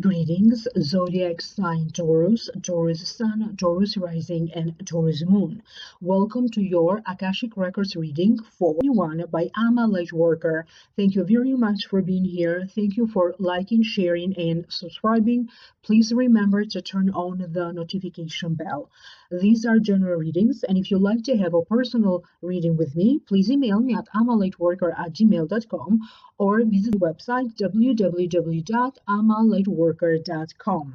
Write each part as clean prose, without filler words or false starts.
Greetings, zodiac sign Taurus, Taurus sun, Taurus rising, and Taurus moon. Welcome to your Akashic Records reading for anyone by Amma Lightworker. Thank you very much for being here. Thank you for liking, sharing, and subscribing. Please remember to turn on the notification bell. These are general readings, and if you'd like to have a personal reading with me, please email me at ammalightworker@gmail.com or visit the website www.ammalightworker.com.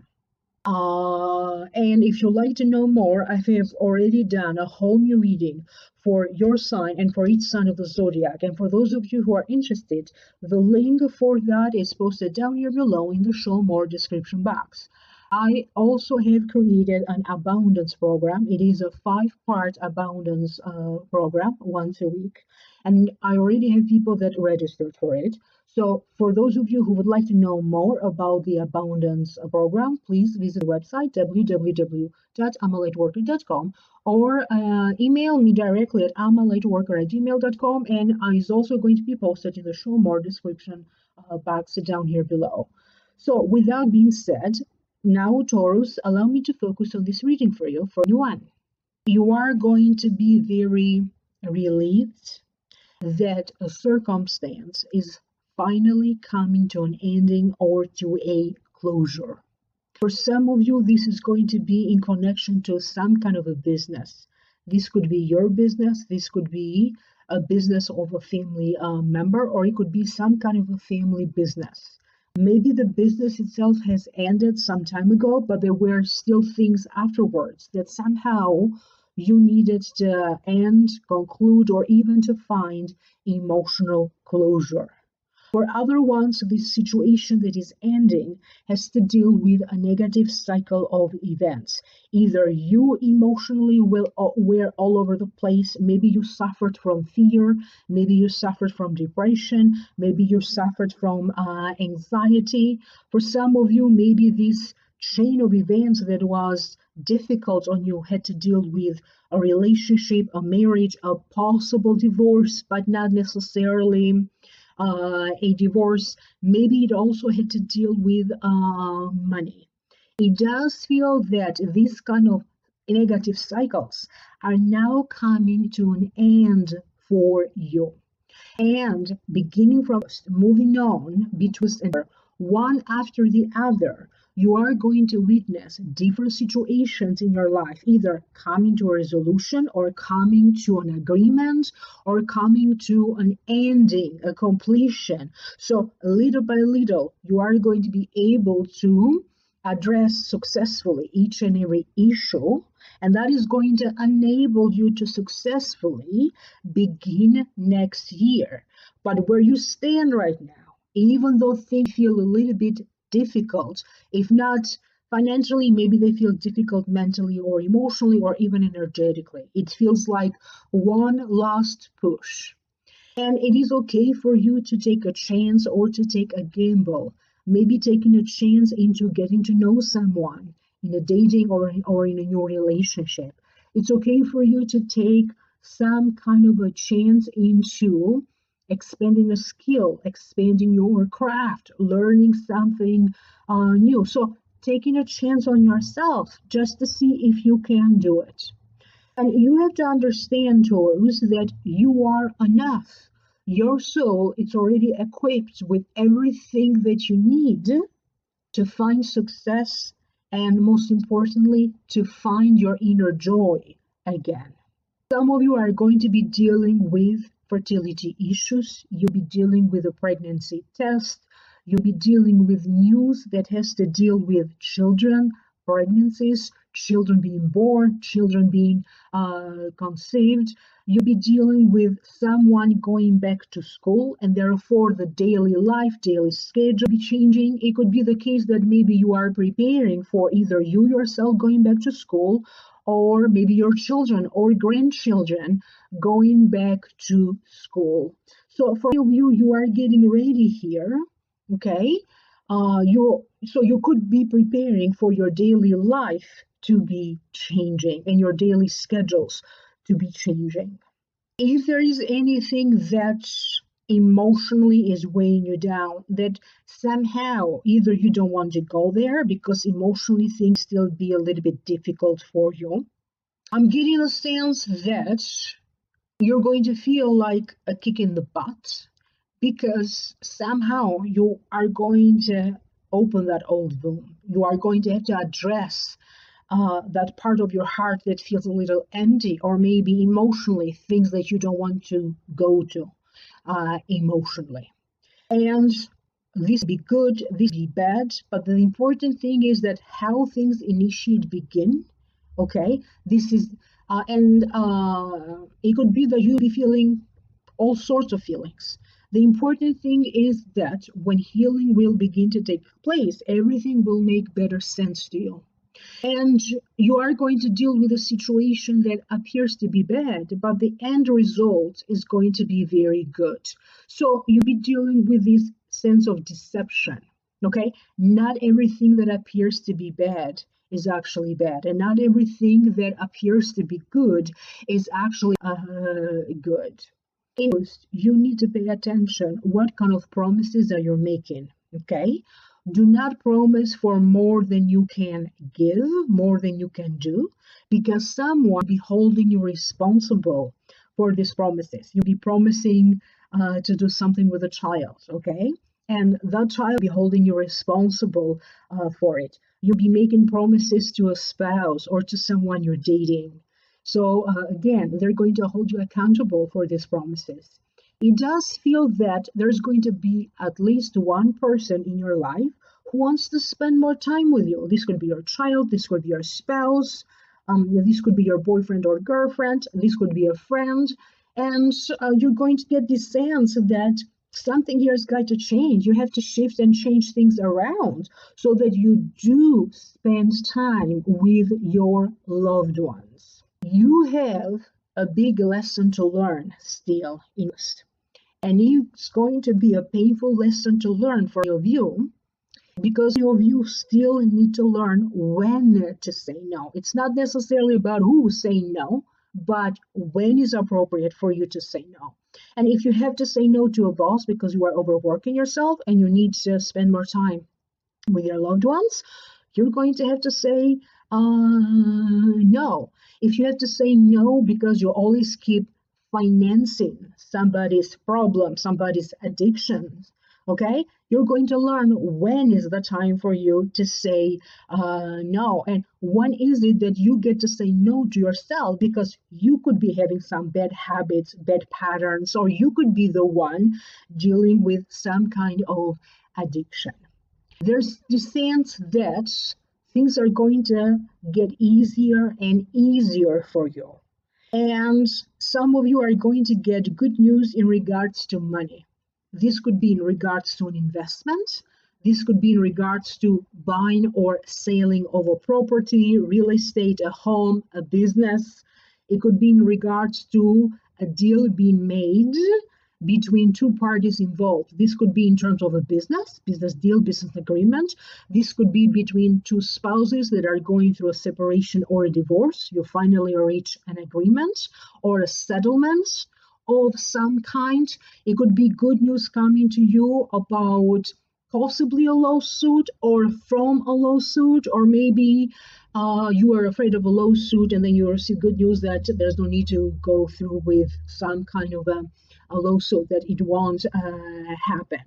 And if you'd like to know more, I have already done a whole new reading for your sign and for each sign of the zodiac. And for those of you who are interested, the link for that is posted down here below in the show more description box. I also have created an abundance program. It is a 5-part abundance program once a week. And I already have people that registered for it. So for those of you who would like to know more about the abundance program, please visit the website www.ammalightworker.com or email me directly at ammalightworker@gmail.com, and it's also going to be posted in the show more description box down here below. So with that being said, now Taurus, allow me to focus on this reading for you for anyone. You are going to be very relieved that a circumstance is finally coming to an ending or to a closure. For some of you, this is going to be in connection to some kind of a business. This could be your business, this could be a business of a family member, or it could be some kind of a family business. Maybe the business itself has ended some time ago, but there were still things afterwards that somehow you needed to end, conclude, or even to find emotional closure. For other ones, this situation that is ending has to deal with a negative cycle of events. Either you emotionally were all over the place, maybe you suffered from fear, maybe you suffered from depression, maybe you suffered from anxiety. For some of you, maybe this chain of events that was difficult on you had to deal with a relationship, a marriage, a possible divorce, but not necessarily a divorce. Maybe it also had to deal with money. It does feel that these kind of negative cycles are now coming to an end for you. And beginning from moving on between one after the other, you are going to witness different situations in your life, either coming to a resolution or coming to an agreement or coming to an ending, a completion. So little by little, you are going to be able to address successfully each and every issue, and that is going to enable you to successfully begin next year. But where you stand right now, even though things feel a little bit difficult, if not financially, maybe they feel difficult mentally or emotionally or even energetically. It feels like one last push. And it is okay for you to take a chance or to take a gamble, maybe taking a chance into getting to know someone in a dating or in a new relationship. It's okay for you to take some kind of a chance into expanding a skill, expanding your craft, learning something new. So taking a chance on yourself just to see if you can do it. And you have to understand, Taurus, that you are enough. Your soul is already equipped with everything that you need to find success and, most importantly, to find your inner joy again. Some of you are going to be dealing with fertility issues. You'll be dealing with a pregnancy test. You'll be dealing with news that has to deal with children, pregnancies, children being born, children being conceived. You'll be dealing with someone going back to school, and therefore the daily life, daily schedule will be changing. It could be the case that maybe you are preparing for either you yourself going back to school, or maybe your children or grandchildren going back to school. So for you, you are getting ready here, okay? So you could be preparing for your daily life to be changing and your daily schedules to be changing. If there is anything that emotionally is weighing you down, that somehow either you don't want to go there because emotionally things still be a little bit difficult for you. I'm getting a sense that you're going to feel like a kick in the butt because somehow you are going to open that old wound. You are going to have to address that part of your heart that feels a little empty, or maybe emotionally, things that you don't want to go to emotionally. And this be good, this be bad, but the important thing is that how things initiate begin. Okay, this is, and it could be that you'll be feeling all sorts of feelings. The important thing is that when healing will begin to take place, everything will make better sense to you. And you are going to deal with a situation that appears to be bad, but the end result is going to be very good. So you'll be dealing with this sense of deception. Okay? Not everything that appears to be bad is actually bad, and not everything that appears to be good is actually good. First, you need to pay attention what kind of promises are you making. Okay, do not promise for more than you can give, more than you can do, because someone will be holding you responsible for these promises. You'll be promising to do something with a child, okay, and that child will be holding you responsible for it. You'll be making promises to a spouse or to someone you're dating. So again, they're going to hold you accountable for these promises. It does feel that there's going to be at least one person in your life who wants to spend more time with you. This could be your child, this could be your spouse, this could be your boyfriend or girlfriend, this could be a friend. And you're going to get this sense that something here has got to change. You have to shift and change things around so that you do spend time with your loved ones. You have a big lesson to learn still in this. And it's going to be a painful lesson to learn for your view, because your view still need to learn when to say no. It's not necessarily about who saying no, but when is appropriate for you to say no. And if you have to say no to a boss because you are overworking yourself and you need to spend more time with your loved ones, you're going to have to say no. If you have to say no because you always keep financing somebody's problem, somebody's addiction, okay, you're going to learn when is the time for you to say no, and when is it that you get to say no to yourself, because you could be having some bad habits, bad patterns, or you could be the one dealing with some kind of addiction. There's the sense that things are going to get easier and easier for you. And some of you are going to get good news in regards to money. This could be in regards to an investment. This could be in regards to buying or selling of a property, real estate, a home, a business. It could be in regards to a deal being made between two parties involved. This could be in terms of a business deal, business agreement. This could be between two spouses that are going through a separation or a divorce. You finally reach an agreement or a settlement of some kind. It could be good news coming to you about possibly a lawsuit or from a lawsuit, or maybe you are afraid of a lawsuit and then you receive good news that there's no need to go through with some kind of a lawsuit, that it won't happen.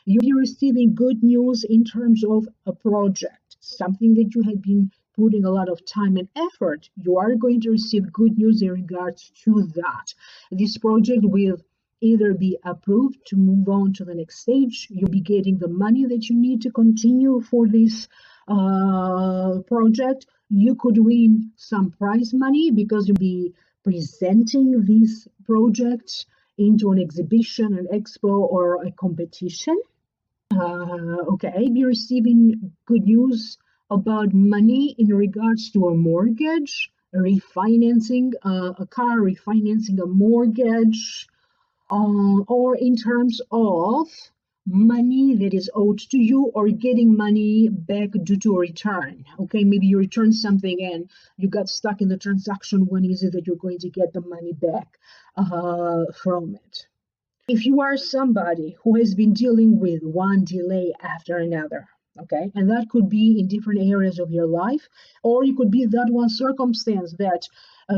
You'll be receiving good news in terms of a project, something that you have been putting a lot of time and effort. You are going to receive good news in regards to that. This project will either be approved to move on to the next stage. You'll be getting the money that you need to continue for this project. You could win some prize money because you'll be presenting this project into an exhibition, an expo, or a competition. Okay, be receiving good news about money in regards to a mortgage, refinancing a car, refinancing a mortgage, or in terms of money that is owed to you, or getting money back due to a return. Okay, maybe you returned something and you got stuck in the transaction. When is it that you're going to get the money back from it? If you are somebody who has been dealing with one delay after another, okay, and that could be in different areas of your life, or it could be that one circumstance that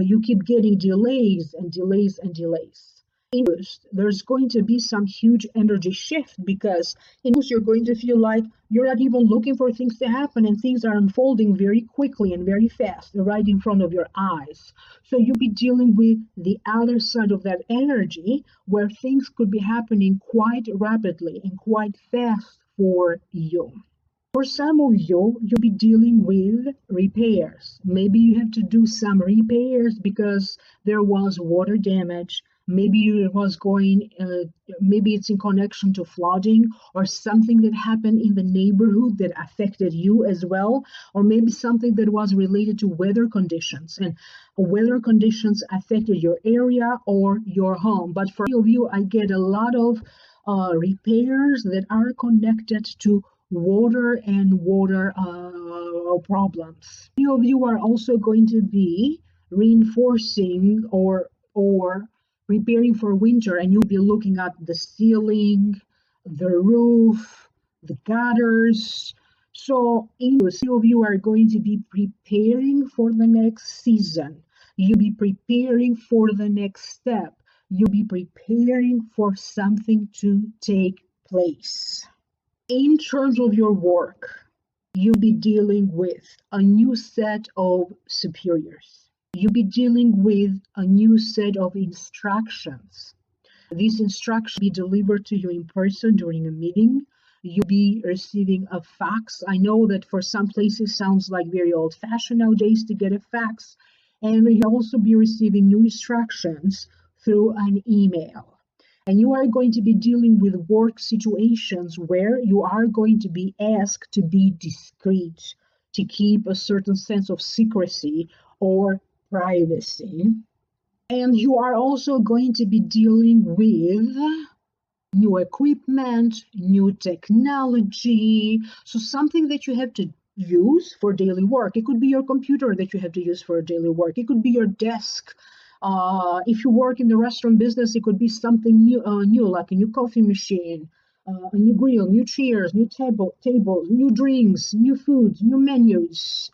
you keep getting delays and delays and delays. In August, there's going to be some huge energy shift because in August, you're going to feel like you're not even looking for things to happen and things are unfolding very quickly and very fast right in front of your eyes. So you'll be dealing with the other side of that energy where things could be happening quite rapidly and quite fast for you. For some of you, you'll be dealing with repairs. Maybe you have to do some repairs because there was water damage. Maybe it was maybe it's in connection to flooding or something that happened in the neighborhood that affected you as well, or maybe something that was related to weather conditions and weather conditions affected your area or your home. But for many of you, I get a lot of repairs that are connected to water and water problems. Many of you are also going to be reinforcing or preparing for winter, and you'll be looking at the ceiling, the roof, the gutters. So, some of you are going to be preparing for the next season. You'll be preparing for the next step. You'll be preparing for something to take place. In terms of your work, you'll be dealing with a new set of superiors. You'll be dealing with a new set of instructions. These instructions will be delivered to you in person during a meeting. You'll be receiving a fax. I know that for some places sounds like very old-fashioned nowadays to get a fax. And you'll also be receiving new instructions through an email. And you are going to be dealing with work situations where you are going to be asked to be discreet, to keep a certain sense of secrecy or privacy. And you are also going to be dealing with new equipment, new technology. So something that you have to use for daily work. It could be your computer that you have to use for daily work. It could be your desk. If you work in the restaurant business, it could be something new like a new coffee machine, a new grill, new chairs, new tables, new drinks, new foods, new menus.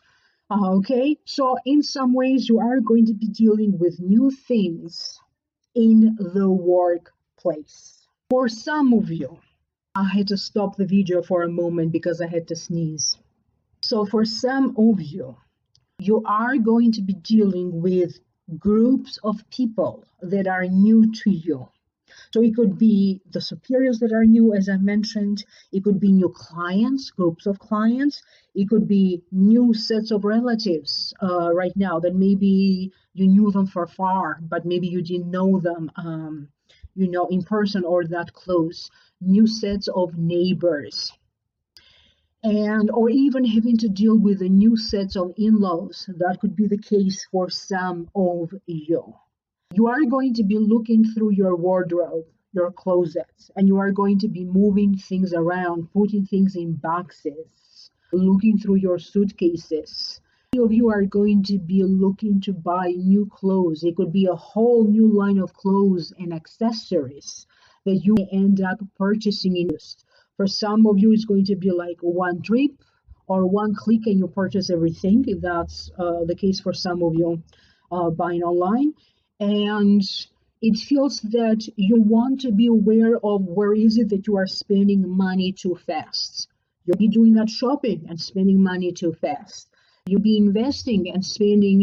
Okay, so in some ways, you are going to be dealing with new things in the workplace. For some of you, I had to stop the video for a moment because I had to sneeze. So for some of you, you are going to be dealing with groups of people that are new to you. So it could be the superiors that are new, as I mentioned. It could be new clients, groups of clients. It could be new sets of relatives right now that maybe you knew them from far, but maybe you didn't know them, in person or that close. New sets of neighbors. And or even having to deal with a new sets of in-laws. That could be the case for some of you. You are going to be looking through your wardrobe, your closets, and you are going to be moving things around, putting things in boxes, looking through your suitcases. Many of you are going to be looking to buy new clothes. It could be a whole new line of clothes and accessories that you may end up purchasing in. For some of you, it's going to be like one trip or one click and you purchase everything, if that's the case for some of you buying online. And it feels that you want to be aware of where is it that you are spending money too fast. You'll be doing that shopping and spending money too fast. You'll be investing and spending,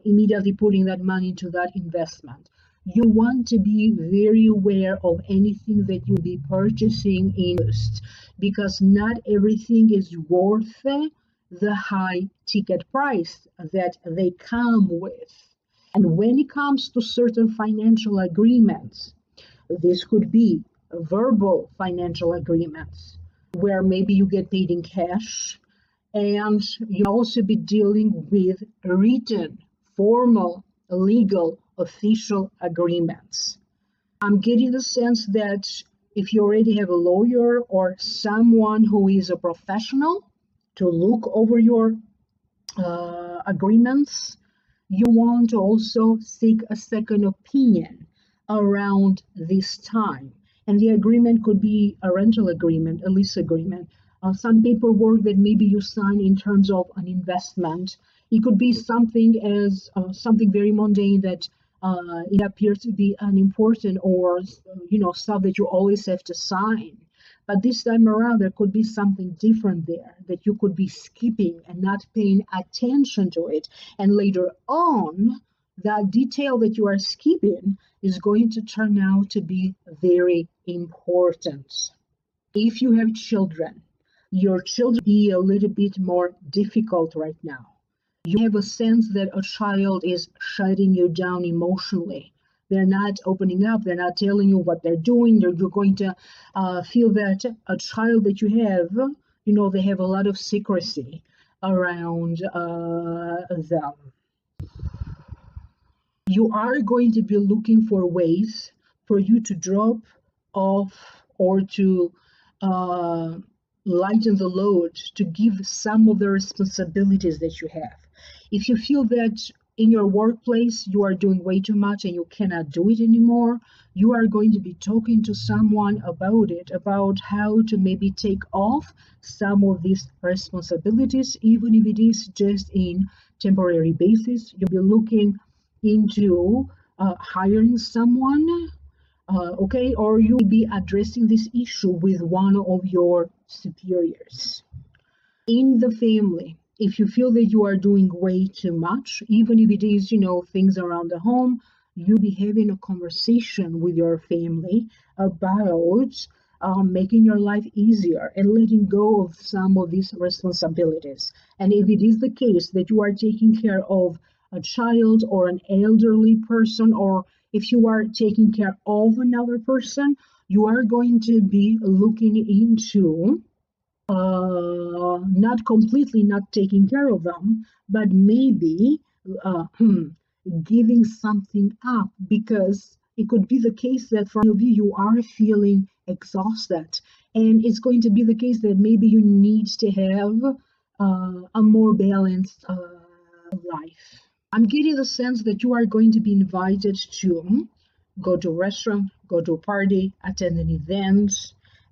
immediately putting that money into that investment. You want to be very aware of anything that you'll be purchasing in because not everything is worth the high ticket price that they come with. And when it comes to certain financial agreements, this could be verbal financial agreements where maybe you get paid in cash, and you also be dealing with written, formal, legal, official agreements. I'm getting the sense that if you already have a lawyer or someone who is a professional to look over your agreements, you want to also seek a second opinion around this time. And the agreement could be a rental agreement, a lease agreement, some paperwork that maybe you sign in terms of an investment. It could be something as something very mundane that it appears to be unimportant, or stuff that you always have to sign. But this time around, there could be something different there that you could be skipping and not paying attention to it. And later on, that detail that you are skipping is going to turn out to be very important. If you have children, your children be a little bit more difficult right now. You have a sense that a child is shutting you down emotionally. They're not opening up. They're not telling you what they're doing. You're going to feel that a child that you have, they have a lot of secrecy around them. You are going to be looking for ways for you to drop off or to lighten the load, to give some of the responsibilities that you have. If you feel that in your workplace you are doing way too much and you cannot do it anymore, you are going to be talking to someone about it, about how to maybe take off some of these responsibilities, even if it is just in temporary basis. You'll be looking into hiring someone, okay, or you'll be addressing this issue with one of your superiors. In the family, if you feel that you are doing way too much, even if it is, things around the home, you'll be having a conversation with your family about making your life easier and letting go of some of these responsibilities. And if it is the case that you are taking care of a child or an elderly person, or if you are taking care of another person, you are going to be looking into not completely not taking care of them, but maybe giving something up, because it could be the case that for you, you are feeling exhausted, and it's going to be the case that maybe you need to have a more balanced life. I'm getting the sense that you are going to be invited to go to a restaurant, go to a party, attend an event.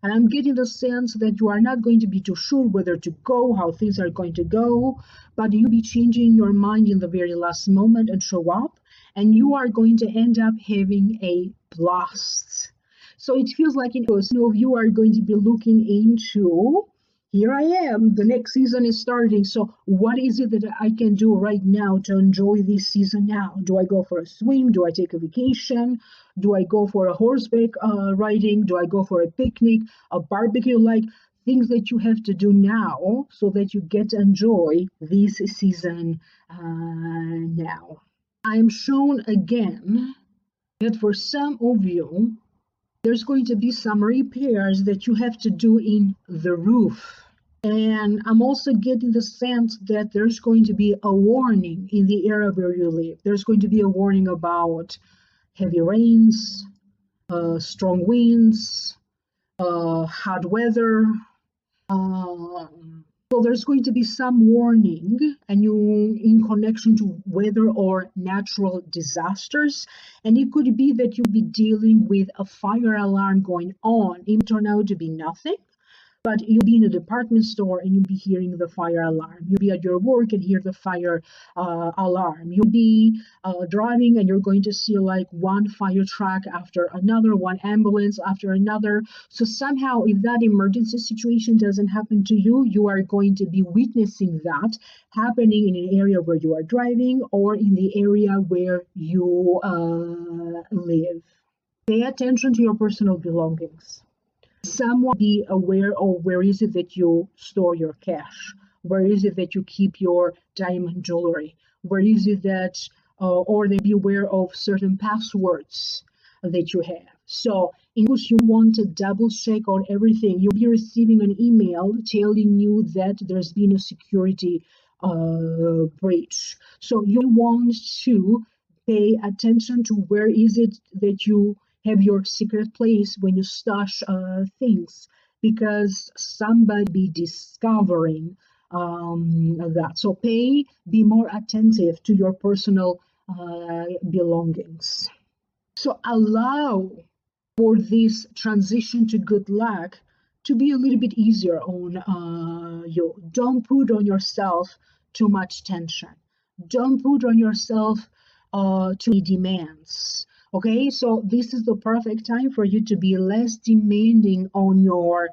And I'm getting the sense that you are not going to be too sure whether to go, how things are going to go, but you'll be changing your mind in the very last moment and show up, and you are going to end up having a blast. So it feels like you are going to be looking into, here I am, the next season is starting. So what is it that I can do right now to enjoy this season now? Do I go for a swim? Do I take a vacation? Do I go for a horseback riding? Do I go for a picnic, a barbecue? Like things that you have to do now so that you get to enjoy this season now. I am shown again that for some of you, there's going to be some repairs that you have to do in the roof. And I'm also getting the sense that there's going to be a warning in the area where you live. There's going to be a warning about heavy rains, strong winds, hot weather. So there's going to be some warning, and you in connection to weather or natural disasters. And it could be that you'll be dealing with a fire alarm going on. It may turn out to be nothing, but you'll be in a department store and you'll be hearing the fire alarm. You'll be at your work and hear the fire alarm. You'll be driving and you're going to see like one fire truck after another, one ambulance after another. So somehow, if that emergency situation doesn't happen to you, you are going to be witnessing that happening in an area where you are driving or in the area where you live. Pay attention to your personal belongings. Someone be aware of where is it that you store your cash, where is it that you keep your diamond jewelry, where is it that, or they be aware of certain passwords that you have. So in case you want to double check on everything, you'll be receiving an email telling you that there's been a security breach. So you want to pay attention to where is it that you have your secret place when you stash things, because somebody be discovering that. So be more attentive to your personal belongings. So allow for this transition to good luck to be a little bit easier on you. Don't put on yourself too much tension. Don't put on yourself too many demands. Okay, so this is the perfect time for you to be less demanding on your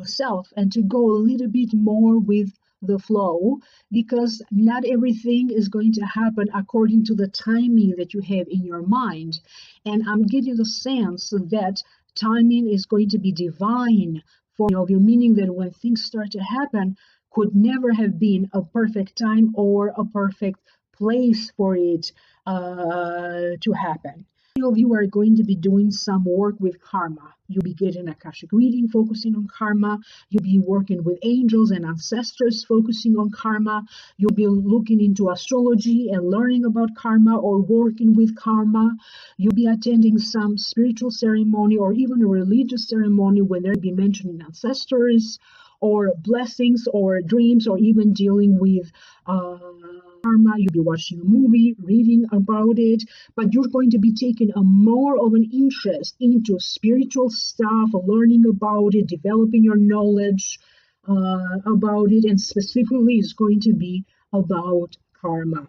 self and to go a little bit more with the flow, because not everything is going to happen according to the timing that you have in your mind. And I'm getting the sense that timing is going to be divine for you, meaning that when things start to happen, could never have been a perfect time or a perfect place for it to happen. Many of you are going to be doing some work with karma. You'll be getting a Akashic reading focusing on karma. You'll be working with angels and ancestors focusing on karma. You'll be looking into astrology and learning about karma or working with karma. You'll be attending some spiritual ceremony or even a religious ceremony where they'll be mentioning ancestors or blessings or dreams or even dealing with karma. You'll be watching a movie, reading about it, but you're going to be taking a more of an interest into spiritual stuff, learning about it, developing your knowledge about it, and specifically it's going to be about karma.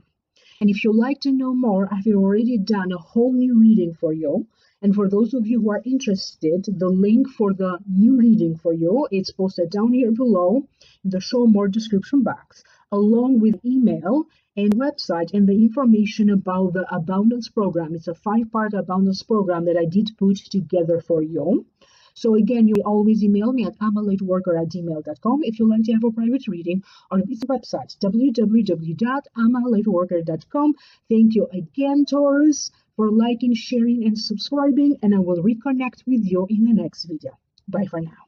And if you'd like to know more, I've already done a whole new reading for you. And for those of you who are interested, the link for the new reading for you, it's posted down here below in the show more description box, along with email and website and the information about the abundance program. It's a 5-part abundance program that I did put together for you. So again, you always email me at amalightworker@gmail.com if you'd like to have a private reading, or visit the website www.amalightworker.com. Thank you again, Taurus, for liking, sharing, and subscribing, and I will reconnect with you in the next video. Bye for now.